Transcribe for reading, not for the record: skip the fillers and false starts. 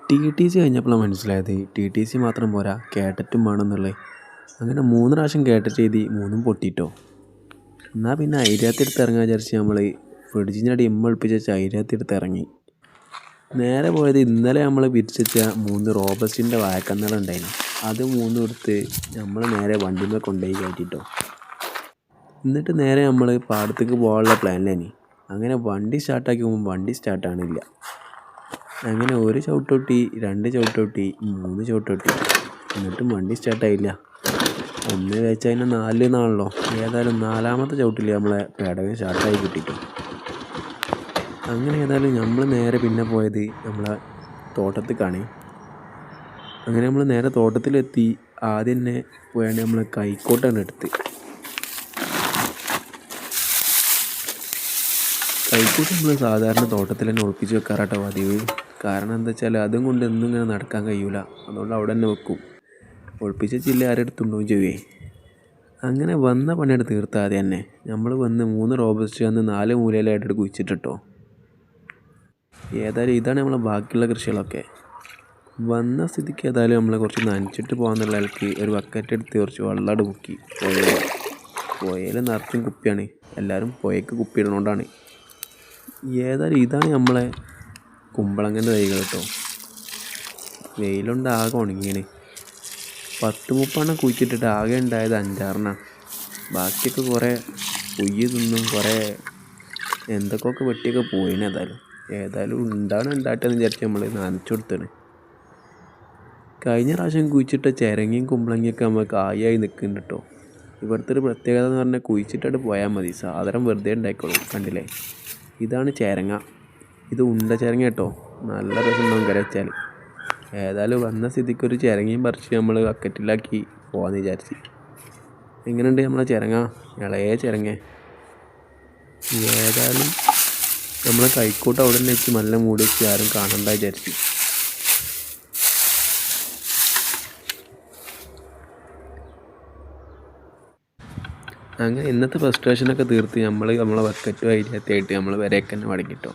T T C കഴിഞ്ഞപ്പോഴാണ് മനസ്സിലായത് T T C മാത്രം പോരാ കേട്ടറ്റും വേണമെന്നുള്ളത്. അങ്ങനെ 3 പ്രാവശ്യം കേട്ടറ്റ് എഴുതി 3ഉം പൊട്ടിയിട്ടോ. എന്നാൽ പിന്നെ അതിനകത്തെടുത്ത് ഇറങ്ങാൻ വിചാരിച്ച് നമ്മൾ ഫ്രിഡ്ജിൻ്റെ അടി ഒളിപ്പിച്ച് അതിനകത്തെടുത്ത് ഇറങ്ങി. നേരെ പോയത് ഇന്നലെ നമ്മൾ പിരിച്ച് വെച്ച 3 റോബസ്റ്റിൻ്റെ വാഴക്കന്നുകളുണ്ടായിരുന്നു. അത് 3 എടുത്ത് നമ്മൾ നേരെ വണ്ടിയിൽ കൊണ്ടുപോയി കയറ്റിട്ടോ. എന്നിട്ട് നേരെ നമ്മൾ പാടത്തേക്ക് പോകാനുള്ള പ്ലാനിലാണ്. അങ്ങനെ വണ്ടി സ്റ്റാർട്ടാക്കി പോകുമ്പോൾ വണ്ടി സ്റ്റാർട്ടാണില്ല. അങ്ങനെ 1 ചവിട്ടൊട്ടി, 2 ചവിട്ടൊട്ടി, 3 ചവിട്ടൊട്ടി, എന്നിട്ടും വണ്ടി സ്റ്റാർട്ടായില്ല. 1 വെച്ച് അതിന് 4 എന്നാണല്ലോ. ഏതായാലും 4ാമത്തെ ചവിട്ടിൽ നമ്മളെ പേടകം സ്റ്റാർട്ടായി കിട്ടിയിട്ടു. അങ്ങനെ ഏതായാലും നമ്മൾ നേരെ പിന്നെ പോയത് നമ്മളെ തോട്ടത്തേക്കാണ്. അങ്ങനെ നമ്മൾ നേരെ തോട്ടത്തിലെത്തി. ആദ്യം തന്നെ പോയാണ്ട് നമ്മൾ കൈക്കോട്ടാണ് എടുത്ത്. കൈക്കോട്ട് നമ്മൾ സാധാരണ തോട്ടത്തിൽ തന്നെ ഒളിപ്പിച്ച് വെക്കാറാട്ടോ പതിവ്. കാരണം എന്താ വെച്ചാൽ അതും കൊണ്ട് എന്നും ഇങ്ങനെ നടക്കാൻ കഴിയൂല. അതുകൊണ്ട് അവിടെ തന്നെ വെക്കും. ഒളിപ്പിച്ച ചില്ല ആരെടുത്തുണ്ടോയും ചെയ്യുവേ. അങ്ങനെ വന്ന പണിയെടുത്ത് തീർത്താൽ ആദ്യം തന്നെ നമ്മൾ വന്ന് 3 റോബസ്റ്റ് വന്ന് 4 മൂലയിലായിട്ട് കുഴിച്ചിട്ടോ. ഏതായാലും ഇതാണ് നമ്മളെ ബാക്കിയുള്ള കൃഷികളൊക്കെ. വന്ന സ്ഥിതിക്ക് ഏതായാലും നമ്മൾ കുറച്ച് നനച്ചിട്ട് പോകാമെന്നുള്ള ആൾക്ക് ഒരു ബക്കറ്റ് എടുത്ത് കുറച്ച് വെള്ളം മുക്കി. പുഴയിൽ നിറച്ചും കുപ്പിയാണ്. എല്ലാവരും പുഴയ്ക്ക് കുപ്പി ഇടുന്നതുകൊണ്ടാണ്. ഏതായാലും ഇതാണ് നമ്മളെ കുമ്പളങ്ങൻ്റെ തൈകൾ കേട്ടോ. വെയിലുണ്ട് ആകെ ഉണങ്ങിയാണ്. 10-30 കുഴിച്ചിട്ടിട്ട് ആകെ ഉണ്ടായത് 5-6. ബാക്കിയൊക്കെ കുറേ കുയ്യ് തിന്നും, കുറേ എന്തൊക്കെയൊക്കെ വെട്ടിയൊക്കെ പോയിന്. ഏതായാലും ഉണ്ടാട്ടെന്ന് വിചാരിച്ച് നമ്മൾ നനച്ചു കൊടുത്താണ്. കഴിഞ്ഞ പ്രാവശ്യം കുഴിച്ചിട്ട ചിരങ്ങയും കുമ്പളങ്ങിയൊക്കെ നമ്മൾ കായായി നിൽക്കുന്നുണ്ട് കേട്ടോ. ഇവിടുത്തെ ഒരു പ്രത്യേകത എന്ന് പറഞ്ഞാൽ കുഴിച്ചിട്ടിട്ട് പോയാൽ മതി, സാധനം വെറുതെ ഉണ്ടായിക്കോളും. കണ്ടില്ലേ, ഇതാണ് ചിരങ്ങ. ഇത് ഉണ്ട ചിരങ്ങ കേട്ടോ. നല്ല രസമുണ്ടാവും കറി വെച്ചാൽ. ഏതായാലും വന്ന സ്ഥിതിക്ക് ഒരു ചിരങ്ങയും പറിച്ച് നമ്മൾ ബക്കറ്റിലാക്കി പോകാമെന്ന് വിചാരിച്ച്. എങ്ങനെയുണ്ട് നമ്മളെ ചിരങ്ങ? ഇളയ ചിരങ്ങ. ഏതായാലും നമ്മളെ കൈക്കോട്ട് അവിടെ തന്നെ വെച്ച് നല്ല മൂടി വെച്ച് ആരും കാണണ്ട വിചാരിച്ച്. അങ്ങനെ ഇന്നത്തെ ഫ്രസ്ട്രേഷനൊക്കെ തീർത്ത് നമ്മളെ ബക്കറ്റും അതിനകത്തായിട്ട് നമ്മൾ വരെയൊക്കെ തന്നെ മടങ്ങിട്ടോ.